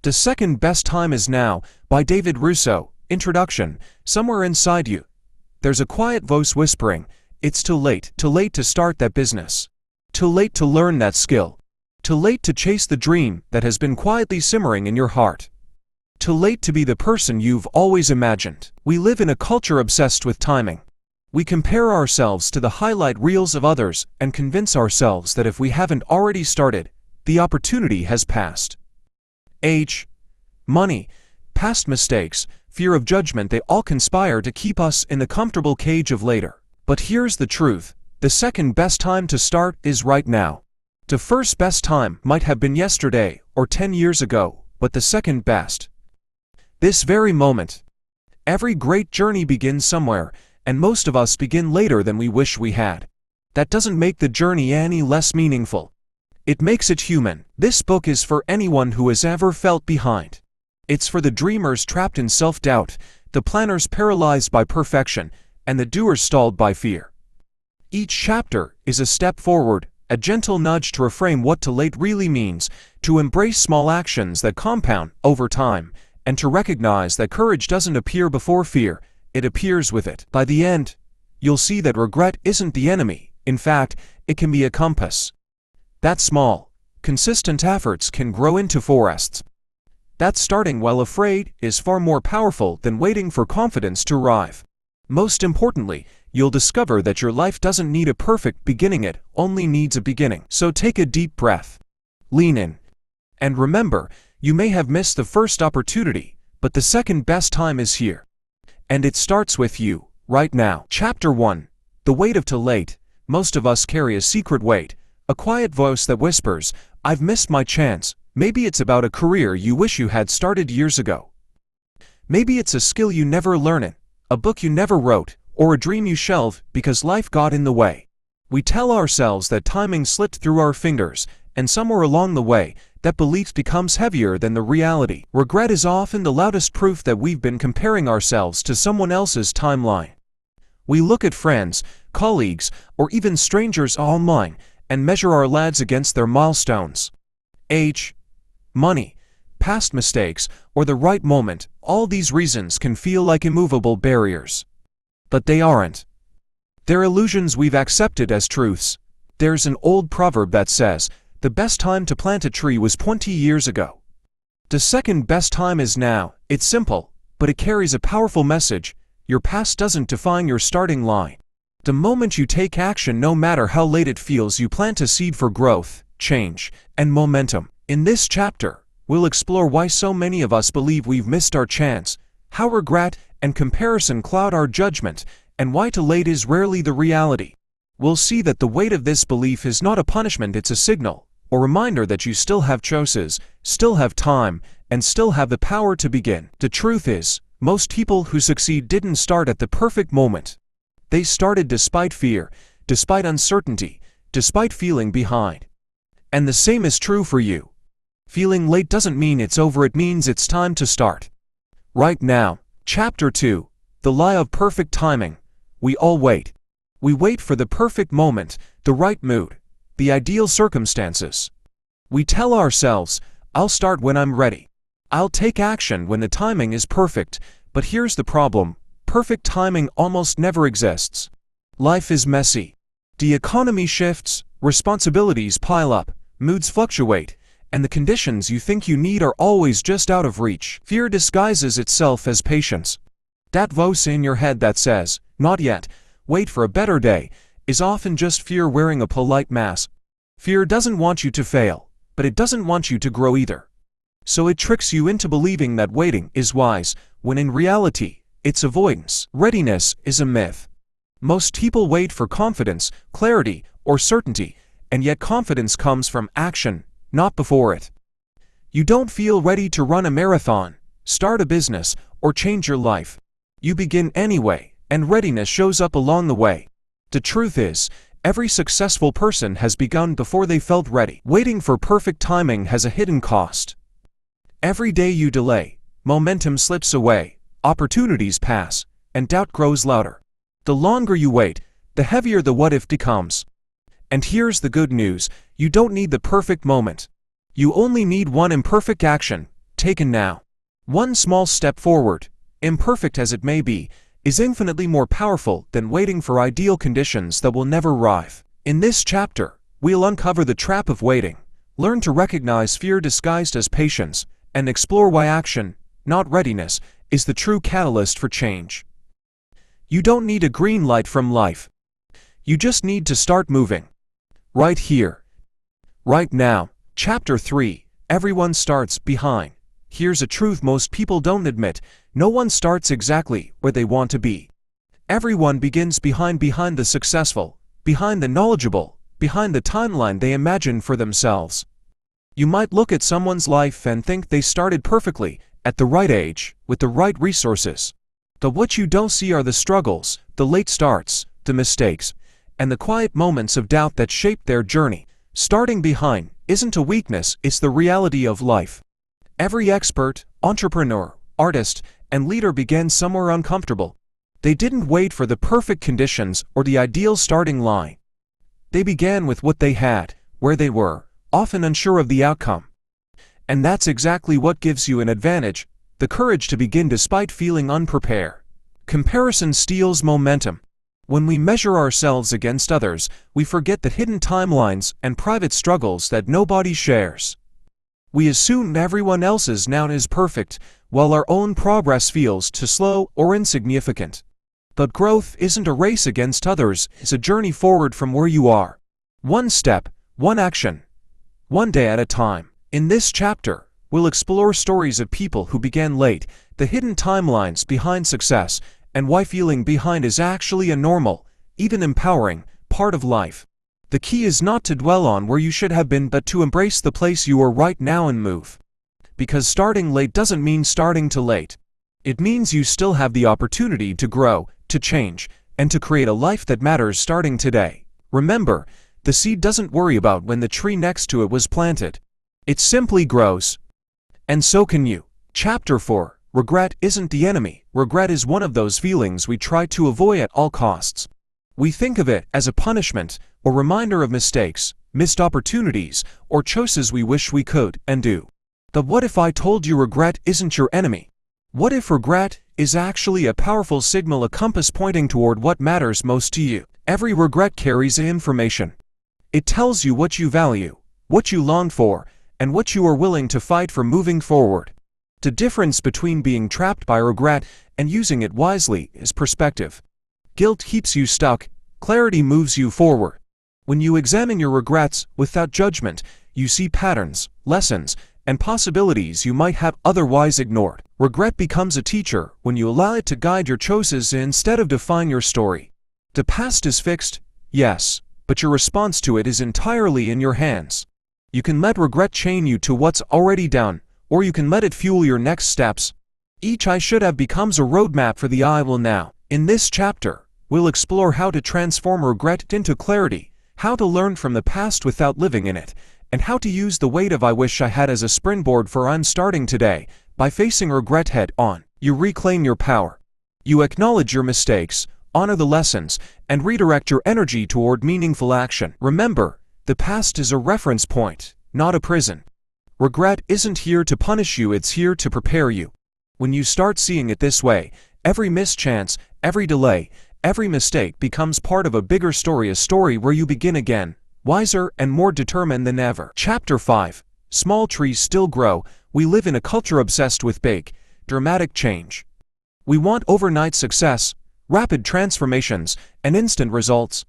The second best time is now, by David Russo. Introduction. Somewhere inside you, there's a quiet voice whispering, it's too late to start that business. Too late to learn that skill. Too late to chase the dream that has been quietly simmering in your heart. Too late to be the person you've always imagined. We live in a culture obsessed with timing. We compare ourselves to the highlight reels of others and convince ourselves that if we haven't already started, the opportunity has passed. Age, money, past mistakes, fear of judgment, they all conspire to keep us in the comfortable cage of later. But here's the truth. The second best time to start is right now. The first best time might have been yesterday or 10 years ago, but the second best, this very moment. Every great journey begins somewhere, and most of us begin later than we wish we had. That doesn't make the journey any less meaningful. It makes it human. This book is for anyone who has ever felt behind. It's for the dreamers trapped in self-doubt, the planners paralyzed by perfection, and the doers stalled by fear. Each chapter is a step forward, a gentle nudge to reframe what too late really means, to embrace small actions that compound over time, and to recognize that courage doesn't appear before fear, it appears with it. By the end, you'll see that regret isn't the enemy. In fact, it can be a compass. That small, consistent efforts can grow into forests. That starting while afraid is far more powerful than waiting for confidence to arrive. Most importantly, you'll discover that your life doesn't need a perfect beginning, it only needs a beginning. So take a deep breath. Lean in. And remember, you may have missed the first opportunity, but the second best time is here. And it starts with you, right now. Chapter 1. The Weight of Too Late. Most of us carry a secret weight, a quiet voice that whispers, I've missed my chance. Maybe it's about a career you wish you had started years ago. Maybe it's a skill you never learned, a book you never wrote, or a dream you shelved because life got in the way. We tell ourselves that timing slipped through our fingers, and somewhere along the way, that belief becomes heavier than the reality. Regret is often the loudest proof that we've been comparing ourselves to someone else's timeline. We look at friends, colleagues, or even strangers online, and measure our lives against their milestones. Age, money, past mistakes, or the right moment, all these reasons can feel like immovable barriers. But they aren't. They're illusions we've accepted as truths. There's an old proverb that says, the best time to plant a tree was 20 years ago. The second best time is now. It's simple, but it carries a powerful message. Your past doesn't define your starting line. The moment you take action, no matter how late it feels, you plant a seed for growth, change, and momentum. In this chapter, we'll explore why so many of us believe we've missed our chance, how regret and comparison cloud our judgment, and why too late is rarely the reality. We'll see that the weight of this belief is not a punishment, it's a signal, a reminder that you still have choices, still have time, and still have the power to begin. The truth is, most people who succeed didn't start at the perfect moment. They started despite fear, despite uncertainty, despite feeling behind. And the same is true for you. Feeling late doesn't mean it's over, it means it's time to start. Right now. Chapter 2. The Lie of Perfect Timing. We all wait. We wait for the perfect moment, the right mood, the ideal circumstances. We tell ourselves, I'll start when I'm ready. I'll take action when the timing is perfect. But here's the problem. Perfect timing almost never exists. Life is messy. The economy shifts, responsibilities pile up, moods fluctuate, and the conditions you think you need are always just out of reach. Fear disguises itself as patience. That voice in your head that says, not yet, wait for a better day, is often just fear wearing a polite mask. Fear doesn't want you to fail, but it doesn't want you to grow either. So it tricks you into believing that waiting is wise, when in reality, it's avoidance. Readiness is a myth. Most people wait for confidence, clarity, or certainty, and yet confidence comes from action, not before it. You don't feel ready to run a marathon, start a business, or change your life. You begin anyway, and readiness shows up along the way. The truth is, every successful person has begun before they felt ready. Waiting for perfect timing has a hidden cost. Every day you delay, momentum slips away, opportunities pass, and doubt grows louder. The longer you wait, the heavier the what if becomes. And here's the good news, you don't need the perfect moment. You only need one imperfect action, taken now. One small step forward, imperfect as it may be, is infinitely more powerful than waiting for ideal conditions that will never arrive. In this chapter, we'll uncover the trap of waiting, learn to recognize fear disguised as patience, and explore why action, not readiness, is the true catalyst for change. You don't need a green light from life. You just need to start moving. Right here. Right now. Chapter 3. Everyone starts behind. Here's a truth most people don't admit. No one starts exactly where they want to be. Everyone begins behind the successful, behind the knowledgeable, behind the timeline they imagine for themselves. You might look at someone's life and think they started perfectly, at the right age, with the right resources. But what you don't see are the struggles, the late starts, the mistakes, and the quiet moments of doubt that shaped their journey. Starting behind isn't a weakness, it's the reality of life. Every expert, entrepreneur, artist, and leader began somewhere uncomfortable. They didn't wait for the perfect conditions or the ideal starting line. They began with what they had, where they were, often unsure of the outcome. And that's exactly what gives you an advantage, the courage to begin despite feeling unprepared. Comparison steals momentum. When we measure ourselves against others, we forget the hidden timelines and private struggles that nobody shares. We assume everyone else's now is perfect, while our own progress feels too slow or insignificant. But growth isn't a race against others, it's a journey forward from where you are. One step, one action, one day at a time. In this chapter, we'll explore stories of people who began late, the hidden timelines behind success, and why feeling behind is actually a normal, even empowering, part of life. The key is not to dwell on where you should have been but to embrace the place you are right now and move. Because starting late doesn't mean starting too late. It means you still have the opportunity to grow, to change, and to create a life that matters starting today. Remember, the seed doesn't worry about when the tree next to it was planted. It simply grows. And so can you. Chapter 4. Regret isn't the enemy. Regret is one of those feelings we try to avoid at all costs. We think of it as a punishment, or reminder of mistakes, missed opportunities, or choices we wish we could and do. But what if I told you regret isn't your enemy? What if regret is actually a powerful signal, a compass pointing toward what matters most to you? Every regret carries information. It tells you what you value, what you long for, and what you are willing to fight for moving forward. The difference between being trapped by regret and using it wisely is perspective. Guilt keeps you stuck, clarity moves you forward. When you examine your regrets without judgment, you see patterns, lessons, and possibilities you might have otherwise ignored. Regret becomes a teacher when you allow it to guide your choices instead of define your story. The past is fixed, yes, but your response to it is entirely in your hands. You can let regret chain you to what's already done, or you can let it fuel your next steps. Each I should have becomes a roadmap for the I will now. In this chapter, we'll explore how to transform regret into clarity, how to learn from the past without living in it, and how to use the weight of I wish I had as a springboard for I'm starting today. By facing regret head on, you reclaim your power. You acknowledge your mistakes, honor the lessons, and redirect your energy toward meaningful action. Remember, the past is a reference point, not a prison. Regret isn't here to punish you, it's here to prepare you. When you start seeing it this way, every missed chance, every delay, every mistake becomes part of a bigger story, a story where you begin again, wiser and more determined than ever. Chapter 5. Small trees still grow. We live in a culture obsessed with big, dramatic change. We want overnight success, rapid transformations, and instant results.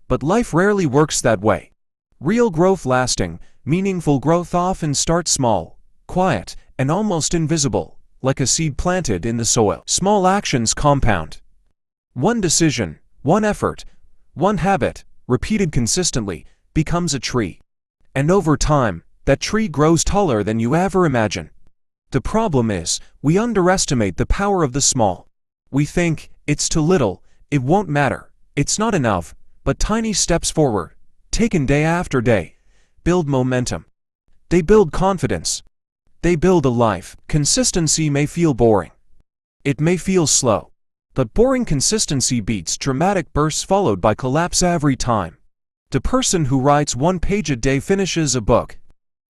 But life rarely works that way. Real growth, lasting, meaningful growth often starts small, quiet, and almost invisible, like a seed planted in the soil. Small actions compound. One decision, one effort, one habit, repeated consistently, becomes a tree. And over time, that tree grows taller than you ever imagined. The problem is, we underestimate the power of the small. We think, it's too little, it won't matter, it's not enough, but tiny steps forward, taken day after day, build momentum. They build confidence. They build a life. Consistency may feel boring. It may feel slow. But boring consistency beats dramatic bursts followed by collapse every time. The person who writes one page a day finishes a book.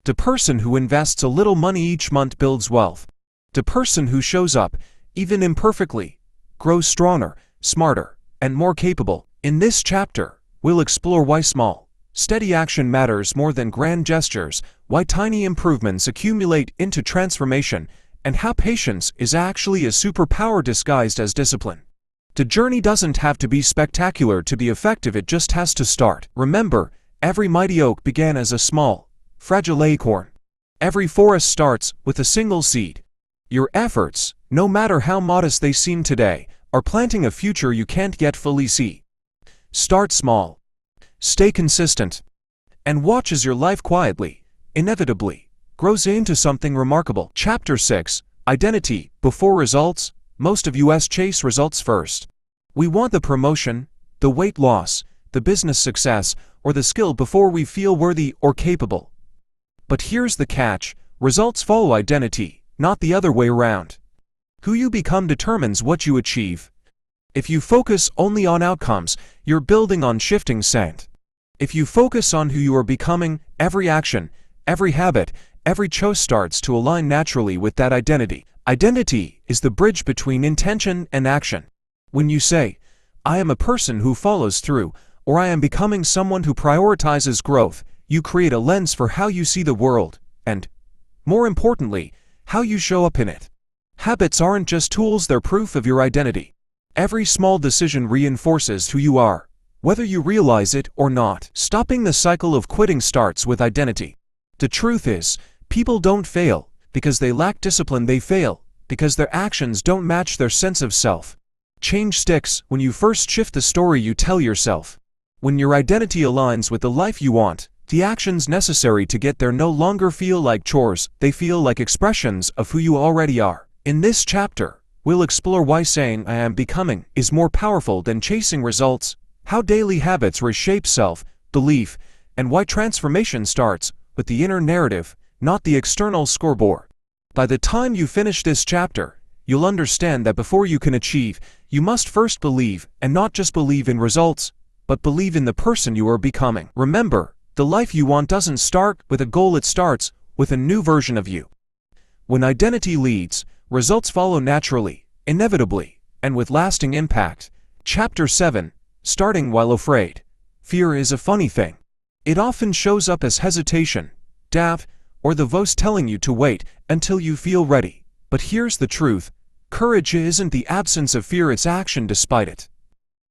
The person who invests a little money each month builds wealth. The person who shows up, even imperfectly, grows stronger, smarter, and more capable. In this chapter, we'll explore why small, steady action matters more than grand gestures, why tiny improvements accumulate into transformation, and how patience is actually a superpower disguised as discipline. The journey doesn't have to be spectacular to be effective, it just has to start. Remember, every mighty oak began as a small, fragile acorn. Every forest starts with a single seed. Your efforts, no matter how modest they seem today, are planting a future you can't yet fully see. Start small. Stay consistent. And watch as your life quietly, inevitably, grows into something remarkable. Chapter 6, Identity. Before results, most of us chase results first. We want the promotion, the weight loss, the business success, or the skill before we feel worthy or capable. But here's the catch: results follow identity, not the other way around. Who you become determines what you achieve. If you focus only on outcomes, you're building on shifting sand. If you focus on who you are becoming, every action, every habit, every choice starts to align naturally with that identity. Identity is the bridge between intention and action. When you say, "I am a person who follows through," or "I am becoming someone who prioritizes growth," you create a lens for how you see the world, and, more importantly, how you show up in it. Habits aren't just tools, they're proof of your identity. Every small decision reinforces who you are, whether you realize it or not. Stopping the cycle of quitting starts with identity. The truth is, people don't fail because they lack discipline, they fail because their actions don't match their sense of self. Change sticks when you first shift the story you tell yourself. When your identity aligns with the life you want, the actions necessary to get there no longer feel like chores, they feel like expressions of who you already are. In this chapter, we'll explore why saying "I am becoming" is more powerful than chasing results, how daily habits reshape self-belief, and why transformation starts with the inner narrative, not the external scoreboard. By the time you finish this chapter, you'll understand that before you can achieve, you must first believe, and not just believe in results, but believe in the person you are becoming. Remember, the life you want doesn't start with a goal, it starts with a new version of you. When identity leads, results follow naturally, inevitably, and with lasting impact. Chapter 7, Starting While Afraid. Fear is a funny thing. It often shows up as hesitation, doubt, or the voice telling you to wait until you feel ready. But here's the truth: courage isn't the absence of fear, it's action despite it.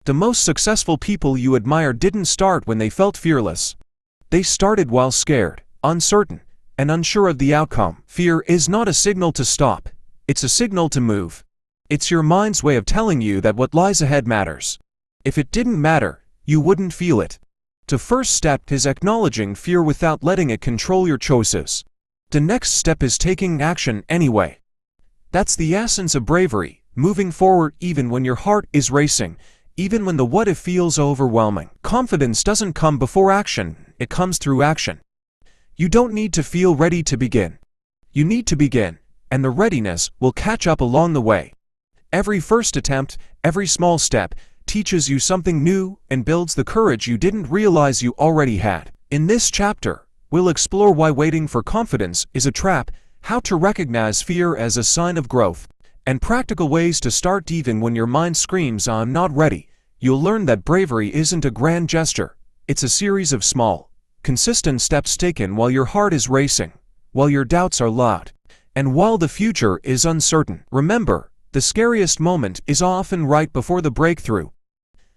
The most successful people you admire didn't start when they felt fearless. They started while scared, uncertain, and unsure of the outcome. Fear is not a signal to stop, it's a signal to move. It's your mind's way of telling you that what lies ahead matters. If it didn't matter, you wouldn't feel it. The first step is acknowledging fear without letting it control your choices. The next step is taking action anyway. That's the essence of bravery, moving forward even when your heart is racing, even when the what if feels overwhelming. Confidence doesn't come before action, it comes through action. You don't need to feel ready to begin. You need to begin, and the readiness will catch up along the way. Every first attempt, every small step, teaches you something new and builds the courage you didn't realize you already had. In this chapter, we'll explore why waiting for confidence is a trap, how to recognize fear as a sign of growth, and practical ways to start even when your mind screams "I'm not ready." You'll learn that bravery isn't a grand gesture, it's a series of small, consistent steps taken while your heart is racing, while your doubts are loud, and while the future is uncertain. Remember, the scariest moment is often right before the breakthrough.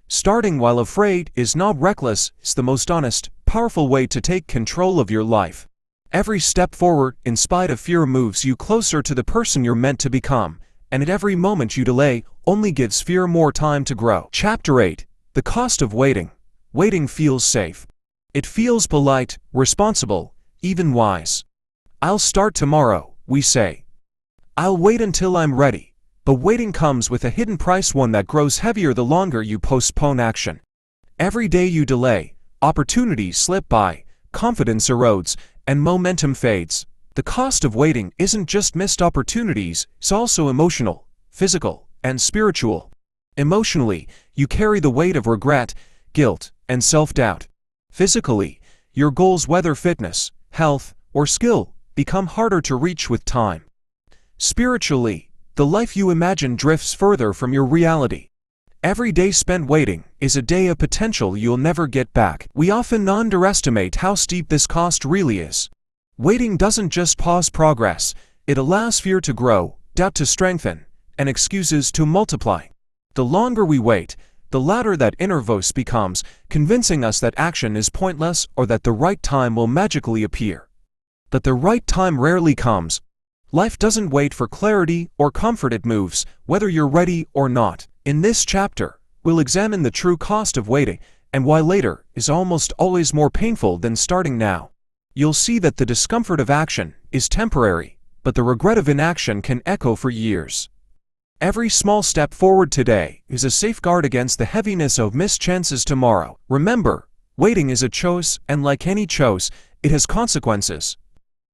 Starting while afraid is not reckless, it's the most honest, powerful way to take control of your life. Every step forward, in spite of fear, moves you closer to the person you're meant to become, and at every moment you delay, only gives fear more time to grow. Chapter 8, The Cost of Waiting. Waiting feels safe. It feels polite, responsible, even wise. "I'll start tomorrow," we say. "I'll wait until I'm ready." But waiting comes with a hidden price, one that grows heavier the longer you postpone action. Every day you delay, opportunities slip by, confidence erodes, and momentum fades. The cost of waiting isn't just missed opportunities, it's also emotional, physical, and spiritual. Emotionally, you carry the weight of regret, guilt, and self-doubt. Physically, your goals, whether fitness, health, or skill become harder to reach with time. Spiritually, the life you imagine drifts further from your reality. Every day spent waiting is a day of potential you'll never get back. We often underestimate how steep this cost really is. Waiting doesn't just pause progress, it allows fear to grow, doubt to strengthen, and excuses to multiply. The longer we wait, the louder that inner voice becomes, convincing us that action is pointless or that the right time will magically appear. But the right time rarely comes. Life doesn't wait for clarity or comfort, it moves, whether you're ready or not. In this chapter, we'll examine the true cost of waiting and why later is almost always more painful than starting now. You'll see that the discomfort of action is temporary, but the regret of inaction can echo for years. Every small step forward today is a safeguard against the heaviness of missed chances tomorrow. Remember, waiting is a choice, and like any choice, it has consequences.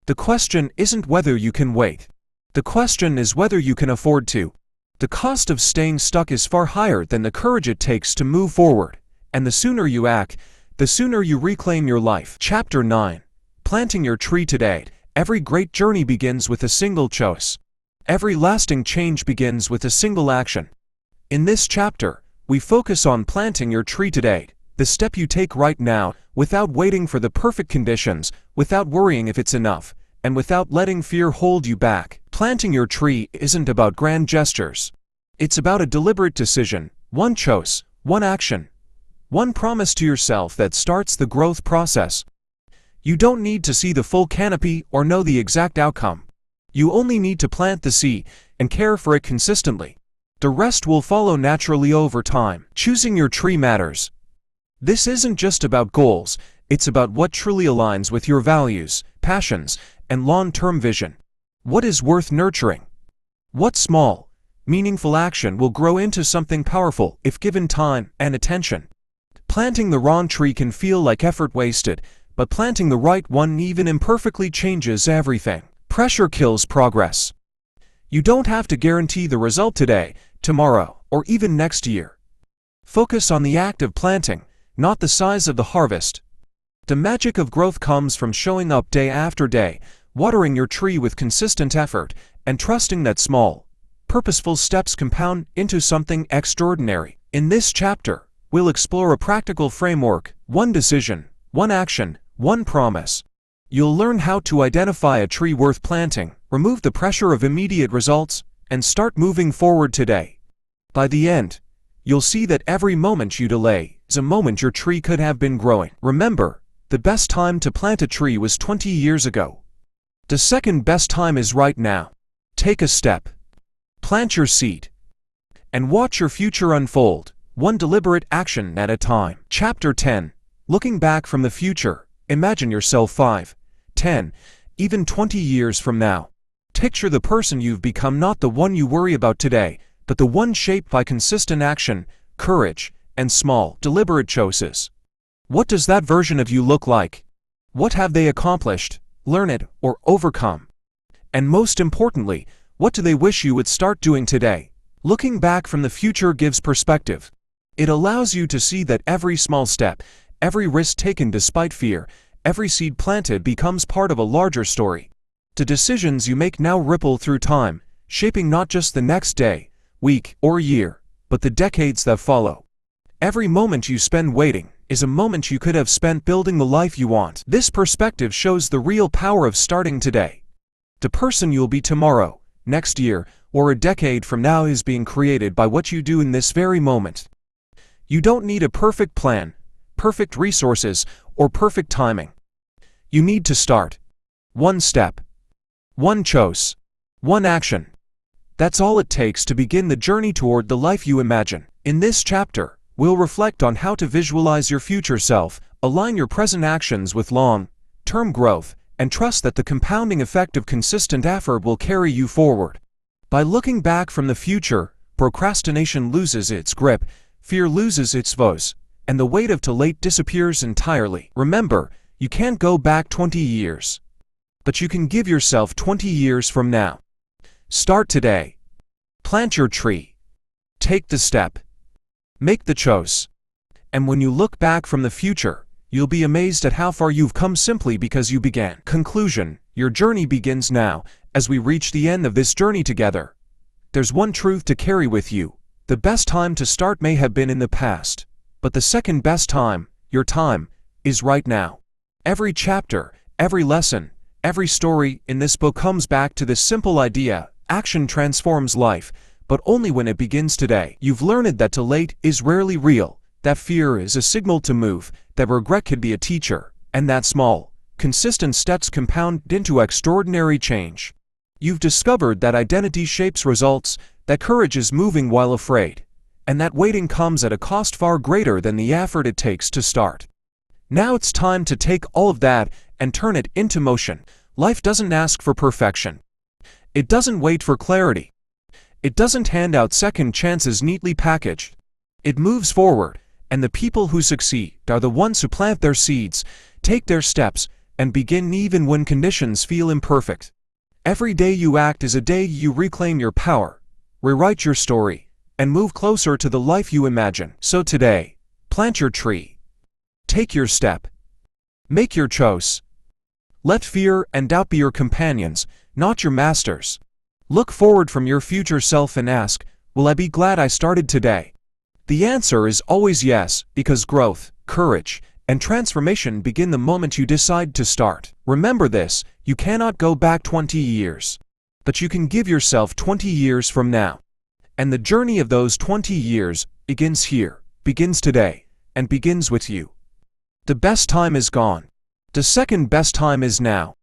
The question isn't whether you can wait. The question is whether you can afford to. The cost of staying stuck is far higher than the courage it takes to move forward, and the sooner you act, the sooner you reclaim your life. Chapter 9. Planting your tree today. Every great journey begins with a single choice. Every lasting change begins with a single action. In this chapter, we focus on planting your tree today, the step you take right now, without waiting for the perfect conditions, without worrying if it's enough, and without letting fear hold you back. Planting your tree isn't about grand gestures. It's about a deliberate decision, one choice, one action, one promise to yourself that starts the growth process. You don't need to see the full canopy or know the exact outcome. You only need to plant the seed and care for it consistently. The rest will follow naturally over time. Choosing your tree matters. This isn't just about goals, it's about what truly aligns with your values, passions, and long-term vision. What is worth nurturing? What small, meaningful action will grow into something powerful if given time and attention? Planting the wrong tree can feel like effort wasted, but planting the right one even imperfectly changes everything. Pressure kills progress. You don't have to guarantee the result today, tomorrow, or even next year. Focus on the act of planting, not the size of the harvest. The magic of growth comes from showing up day after day, watering your tree with consistent effort, and trusting that small, purposeful steps compound into something extraordinary. In this chapter, we'll explore a practical framework, one decision, one action, one promise. You'll learn how to identify a tree worth planting, remove the pressure of immediate results, and start moving forward today. By the end, you'll see that every moment you delay is a moment your tree could have been growing. Remember, the best time to plant a tree was 20 years ago. The second best time is right now. Take a step. Plant your seed. And watch your future unfold, one deliberate action at a time. Chapter 10. Looking back from the future, imagine yourself 5, 10, even 20 years from now. Picture the person you've become, not the one you worry about today, but the one shaped by consistent action, courage, and small, deliberate choices. What does that version of you look like? What have they accomplished, learned, or overcome? And most importantly, what do they wish you would start doing today? Looking back from the future gives perspective. It allows you to see that every small step, every risk taken despite fear, every seed planted becomes part of a larger story. The decisions you make now ripple through time, shaping not just the next day, week, or year, but the decades that follow. Every moment you spend waiting is a moment you could have spent building the life you want. This perspective shows the real power of starting today. The person you'll be tomorrow, next year, or a decade from now is being created by what you do in this very moment. You don't need a perfect plan, perfect resources, or perfect timing. You need to start. One step. One choice. One action. That's all it takes to begin the journey toward the life you imagine. In this chapter, we'll reflect on how to visualize your future self, align your present actions with long-term growth, and trust that the compounding effect of consistent effort will carry you forward. By looking back from the future, procrastination loses its grip, fear loses its voice, and the weight of too late disappears entirely. Remember, you can't go back 20 years. But you can give yourself 20 years from now. Start today. Plant your tree. Take the step. Make the choice. And when you look back from the future, You'll be amazed at how far you've come simply because you began. Conclusion: your journey begins now. As we reach the end of this journey together, there's one truth to carry with you. The best time to start may have been in the past, but the second best time, your time, is right now. Every chapter, every lesson, every story in this book comes back to this simple idea: action transforms life, but only when it begins today. You've learned that too late is rarely real, that fear is a signal to move, that regret could be a teacher, and that small, consistent steps compound into extraordinary change. You've discovered that identity shapes results, that courage is moving while afraid, and that waiting comes at a cost far greater than the effort it takes to start. Now it's time to take all of that and turn it into motion. Life doesn't ask for perfection. It doesn't wait for clarity. It doesn't hand out second chances neatly packaged. It moves forward, and the people who succeed are the ones who plant their seeds, take their steps, and begin even when conditions feel imperfect. Every day you act is a day you reclaim your power, rewrite your story, and move closer to the life you imagine. So today, plant your tree. Take your step. Make your choice. Let fear and doubt be your companions, not your masters. Look forward from your future self and ask, will I be glad I started today? The answer is always yes, because growth, courage, and transformation begin the moment you decide to start. Remember this: you cannot go back 20 years, but you can give yourself 20 years from now. And the journey of those 20 years begins here, begins today, and begins with you. The best time is gone. The second best time is now.